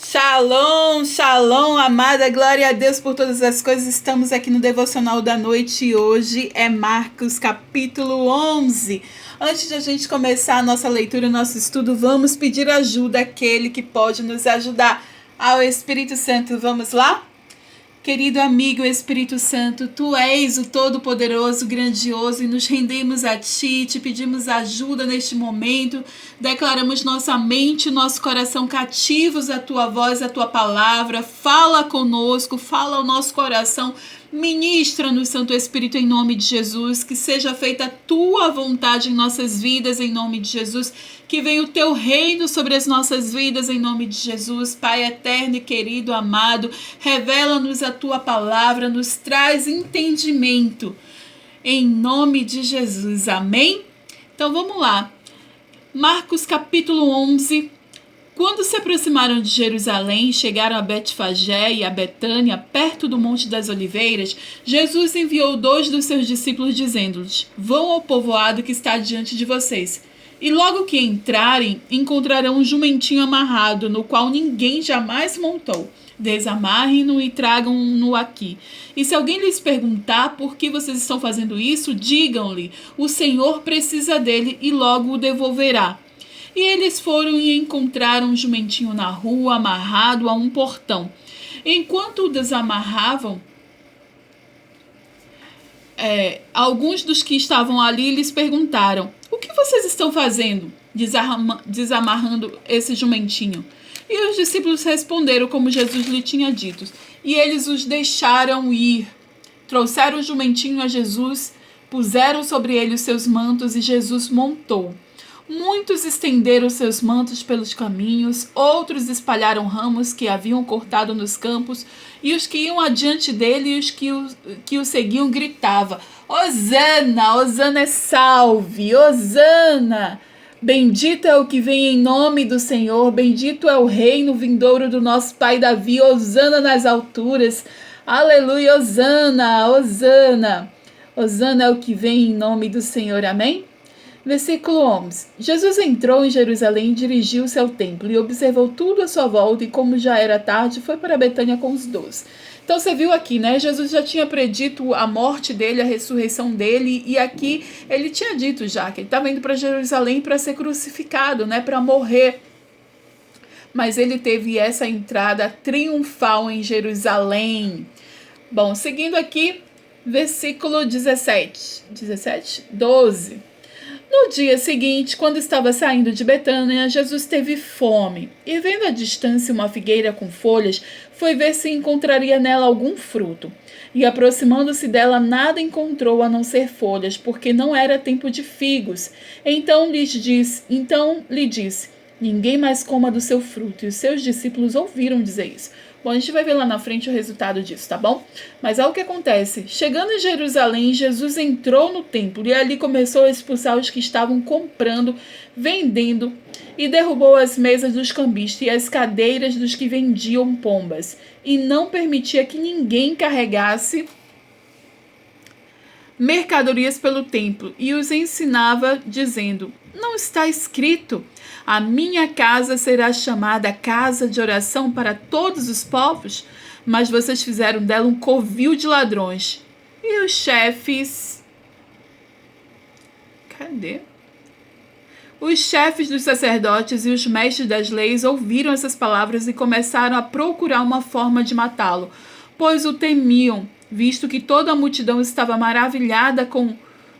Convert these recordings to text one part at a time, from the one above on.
Shalom, shalom, amada, glória a Deus por todas as coisas. Estamos aqui no Devocional da Noite e hoje é Marcos capítulo 11. Antes de a gente começar a nossa leitura, o nosso estudo, vamos pedir ajuda àquele que pode nos ajudar, ao Espírito Santo. Vamos lá? Querido amigo Espírito Santo, Tu és o Todo-Poderoso, grandioso, e nos rendemos a Ti, Te pedimos ajuda neste momento, declaramos nossa mente e nosso coração cativos à Tua voz, à Tua palavra. Fala conosco, fala ao nosso coração, ministra-nos, Santo Espírito, em nome de Jesus, que seja feita a Tua vontade em nossas vidas, em nome de Jesus, que venha o Teu reino sobre as nossas vidas, em nome de Jesus. Pai eterno e querido, amado, revela-nos a Tua palavra, nos traz entendimento, em nome de Jesus, amém? Então vamos lá, Marcos capítulo 11. Quando se aproximaram de Jerusalém, chegaram a Betfagé e a Betânia, perto do Monte das Oliveiras, Jesus enviou 2 dos seus discípulos, dizendo-lhes: Vão ao povoado que está diante de vocês. E logo que entrarem, encontrarão um jumentinho amarrado, no qual ninguém jamais montou. Desamarrem-no e tragam-no aqui. E se alguém lhes perguntar por que vocês estão fazendo isso, digam-lhe: o Senhor precisa dele e logo o devolverá. E eles foram e encontraram um jumentinho na rua, amarrado a um portão. Enquanto o desamarravam, alguns dos que estavam ali lhes perguntaram: o que vocês estão fazendo, desamarrando esse jumentinho? E os discípulos responderam como Jesus lhe tinha dito. E eles os deixaram ir. Trouxeram o jumentinho a Jesus, puseram sobre ele os seus mantos e Jesus montou. Muitos estenderam seus mantos pelos caminhos, outros espalharam ramos que haviam cortado nos campos, e os que iam adiante dele e os que o seguiam gritavam: Hosana, Hosana é salve, Hosana! Bendito é o que vem em nome do Senhor, bendito é o reino vindouro do nosso pai Davi, Hosana nas alturas, aleluia, Hosana, Hosana! Hosana é o que vem em nome do Senhor, amém? Versículo 11. Jesus entrou em Jerusalém e dirigiu-se ao templo e observou tudo à sua volta, e como já era tarde, foi para Betânia com os 12. Então você viu aqui, né? Jesus já tinha predito a morte dele, a ressurreição dele, e aqui ele tinha dito já que ele estava indo para Jerusalém para ser crucificado, né? Para morrer. Mas ele teve essa entrada triunfal em Jerusalém. Bom, seguindo aqui, versículo 12. No dia seguinte, quando estava saindo de Betânia, Jesus teve fome e, vendo à distância uma figueira com folhas, foi ver se encontraria nela algum fruto. E, aproximando-se dela, nada encontrou a não ser folhas, porque não era tempo de figos. Então lhe disse: ninguém mais coma do seu fruto. E os seus discípulos ouviram dizer isso. Bom, a gente vai ver lá na frente o resultado disso, tá bom? Mas olha o que acontece. Chegando em Jerusalém, Jesus entrou no templo e ali começou a expulsar os que estavam comprando, vendendo, e derrubou as mesas dos cambistas e as cadeiras dos que vendiam pombas, e não permitia que ninguém carregasse mercadorias pelo templo, e os ensinava, dizendo: não está escrito: a minha casa será chamada casa de oração para todos os povos? Mas vocês fizeram dela um covil de ladrões. E os chefes... Os chefes dos sacerdotes e os mestres das leis ouviram essas palavras e começaram a procurar uma forma de matá-lo, pois o temiam, visto que toda a multidão estava maravilhada com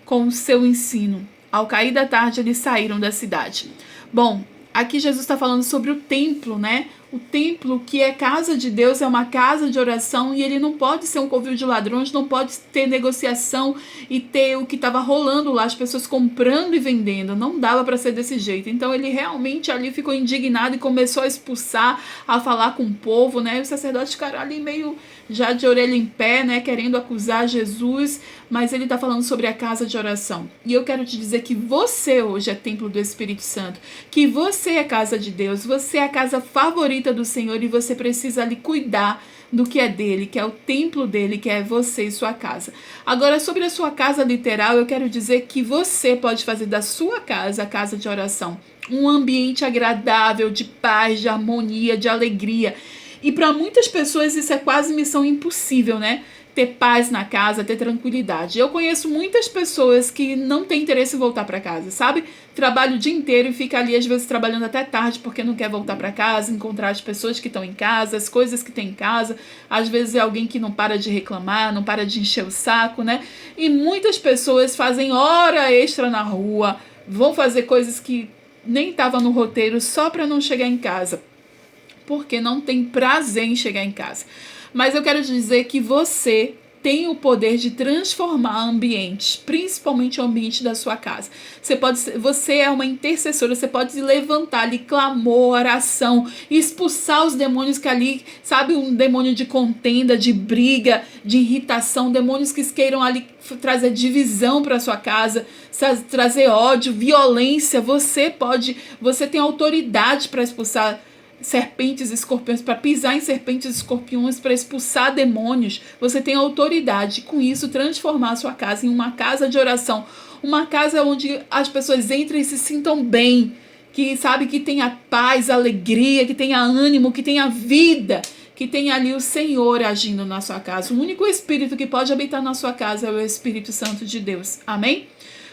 o seu ensino. Ao cair da tarde, eles saíram da cidade. Bom, aqui Jesus está falando sobre o templo, né? O templo, que é casa de Deus, é uma casa de oração, e ele não pode ser um covil de ladrões, não pode ter negociação e ter o que estava rolando lá, as pessoas comprando e vendendo. Não dava para ser desse jeito. Então ele realmente ali ficou indignado e começou a expulsar, a falar com o povo, né? E os sacerdotes ficaram ali meio já de orelha em pé, né? Querendo acusar Jesus, mas ele está falando sobre a casa de oração. E eu quero te dizer que você hoje é templo do Espírito Santo, que você é casa de Deus, você é a casa favorita do Senhor, e você precisa ali cuidar do que é dele, que é o templo dele, que é você e sua casa. Agora, sobre a sua casa literal, eu quero dizer que você pode fazer da sua casa, a casa de oração, um ambiente agradável, de paz, de harmonia, de alegria. E para muitas pessoas isso é quase missão impossível, né? Ter paz na casa, ter tranquilidade. Eu conheço muitas pessoas que não têm interesse em voltar para casa, sabe? Trabalha o dia inteiro e fica ali às vezes trabalhando até tarde porque não quer voltar para casa, encontrar as pessoas que estão em casa, as coisas que tem em casa. Às vezes é alguém que não para de reclamar, não para de encher o saco, né? E muitas pessoas fazem hora extra na rua, vão fazer coisas que nem estavam no roteiro só para não chegar em casa, porque não tem prazer em chegar em casa. Mas eu quero dizer que você tem o poder de transformar ambientes, principalmente o ambiente da sua casa. Você é uma intercessora, você pode se levantar ali, clamor, oração, expulsar os demônios que ali, sabe, um demônio de contenda, de briga, de irritação, demônios que queiram ali trazer divisão para sua casa, trazer ódio, violência. Você tem autoridade para expulsar serpentes e escorpiões, para pisar em serpentes e escorpiões, para expulsar demônios. Você tem autoridade, com isso transformar a sua casa em uma casa de oração, uma casa onde as pessoas entrem e se sintam bem, que sabe que tenha paz, alegria, que tenha ânimo, que tenha vida, que tenha ali o Senhor agindo na sua casa. O único Espírito que pode habitar na sua casa é o Espírito Santo de Deus. Amém?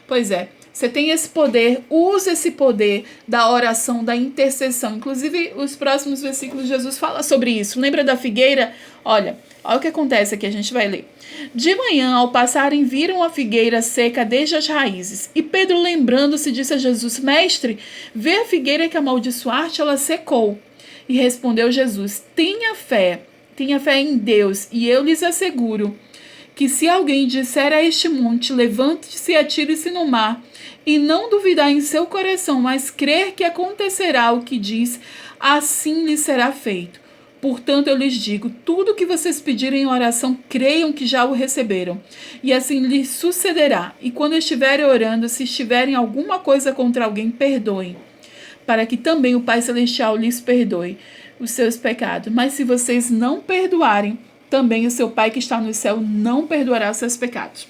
Pois é. Você tem esse poder, use esse poder da oração, da intercessão. Inclusive, os próximos versículos, Jesus fala sobre isso. Lembra da figueira? Olha o que acontece aqui, a gente vai ler. De manhã, ao passarem, viram a figueira seca desde as raízes. E Pedro, lembrando-se, disse a Jesus: Mestre, vê a figueira que amaldiçoaste, ela secou. E respondeu Jesus: tenha fé em Deus, e eu lhes asseguro que se alguém disser a este monte, levante-se e atire-se no mar, e não duvidar em seu coração, mas crer que acontecerá o que diz, assim lhe será feito. Portanto, eu lhes digo, tudo que vocês pedirem em oração, creiam que já o receberam, e assim lhes sucederá. E quando estiverem orando, se estiverem alguma coisa contra alguém, perdoem, para que também o Pai Celestial lhes perdoe os seus pecados. Mas se vocês não perdoarem, também o seu Pai que está no céu não perdoará os seus pecados.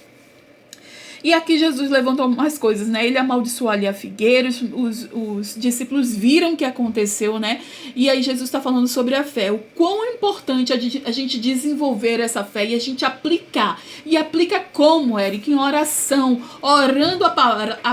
E aqui Jesus levantou algumas coisas, né? Ele amaldiçoou ali a figueira, os discípulos viram o que aconteceu, né? E aí Jesus está falando sobre a fé, o quão importante a gente desenvolver essa fé e a gente aplicar. E aplica como, Eric? Em oração, orando a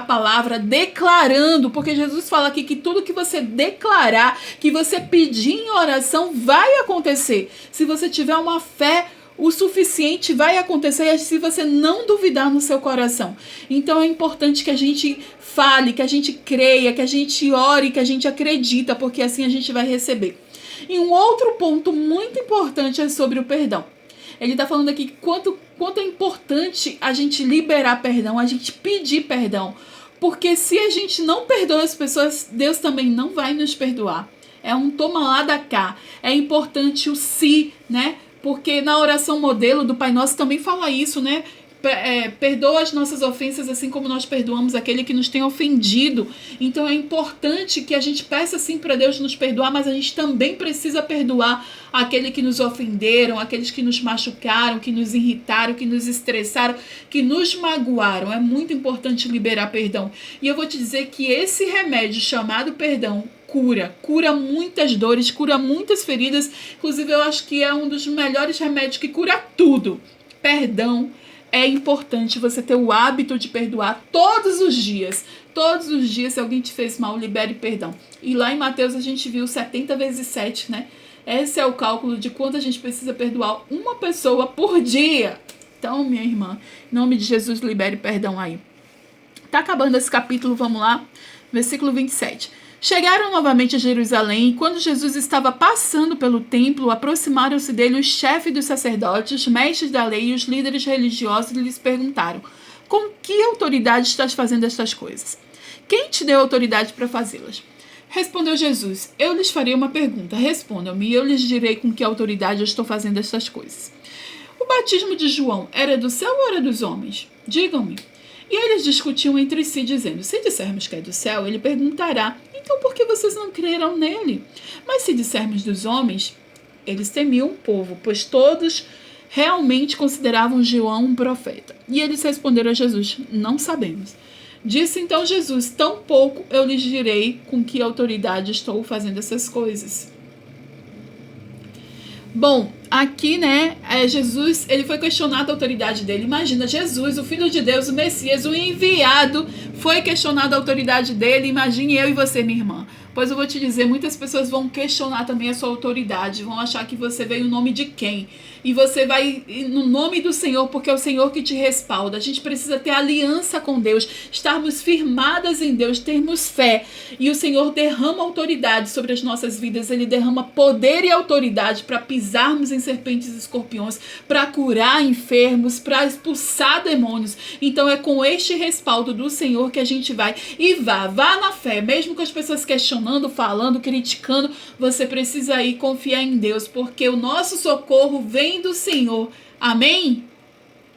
palavra, declarando, porque Jesus fala aqui que tudo que você declarar, que você pedir em oração, vai acontecer. Se você tiver uma fé o suficiente, vai acontecer se você não duvidar no seu coração. Então é importante que a gente fale, que a gente creia, que a gente ore, que a gente acredita, porque assim a gente vai receber. E um outro ponto muito importante é sobre o perdão. Ele está falando aqui quanto é importante a gente liberar perdão, a gente pedir perdão. Porque se a gente não perdoa as pessoas, Deus também não vai nos perdoar. É um toma lá da cá. É importante o si, né? Porque na oração modelo do Pai Nosso também fala isso, né? Perdoa as nossas ofensas assim como nós perdoamos aquele que nos tem ofendido. Então é importante que a gente peça sim para Deus nos perdoar, mas a gente também precisa perdoar aquele que nos ofenderam, aqueles que nos machucaram, que nos irritaram, que nos estressaram, que nos magoaram. É muito importante liberar perdão. E eu vou te dizer que esse remédio chamado perdão cura muitas dores, cura muitas feridas. Inclusive eu acho que é um dos melhores remédios que cura tudo. Perdão. É importante você ter o hábito de perdoar todos os dias. Todos os dias, se alguém te fez mal, libere perdão. E lá em Mateus a gente viu 70 vezes 7, né? Esse é o cálculo de quanto a gente precisa perdoar uma pessoa por dia. Então, minha irmã, em nome de Jesus, libere perdão aí. Tá acabando esse capítulo, vamos lá. Versículo 27. Chegaram novamente a Jerusalém, e quando Jesus estava passando pelo templo, aproximaram-se dele os chefes dos sacerdotes, os mestres da lei e os líderes religiosos e lhes perguntaram: com que autoridade estás fazendo estas coisas? Quem te deu autoridade para fazê-las? Respondeu Jesus: eu lhes farei uma pergunta, respondam-me e eu lhes direi com que autoridade eu estou fazendo estas coisas. O batismo de João era do céu ou era dos homens? Digam-me. E eles discutiam entre si, dizendo: se dissermos que é do céu, ele perguntará: então por que vocês não creram nele? Mas se dissermos dos homens, Eles temiam o povo, pois todos realmente consideravam João um profeta. E eles responderam a Jesus: não sabemos. Disse então Jesus: tampouco eu lhes direi com que autoridade estou fazendo essas coisas. Bom, aqui, né, Jesus, ele foi questionado a autoridade dele. Imagina, Jesus, o Filho de Deus, o Messias, o enviado, foi questionado a autoridade dele. Imagine eu e você, minha irmã. Pois eu vou te dizer, muitas pessoas vão questionar também a sua autoridade, vão achar que você veio em nome de quem? E você vai no nome do Senhor, porque é o Senhor que te respalda. A gente precisa ter aliança com Deus, estarmos firmadas em Deus, termos fé. E o Senhor derrama autoridade sobre as nossas vidas, Ele derrama poder e autoridade para pisarmos em serpentes e escorpiões, para curar enfermos, para expulsar demônios. Então é com este respaldo do Senhor que a gente vai. E vá na fé, mesmo com as pessoas questionando, falando, criticando, você precisa ir confiar em Deus, porque o nosso socorro vem do Senhor. Amém?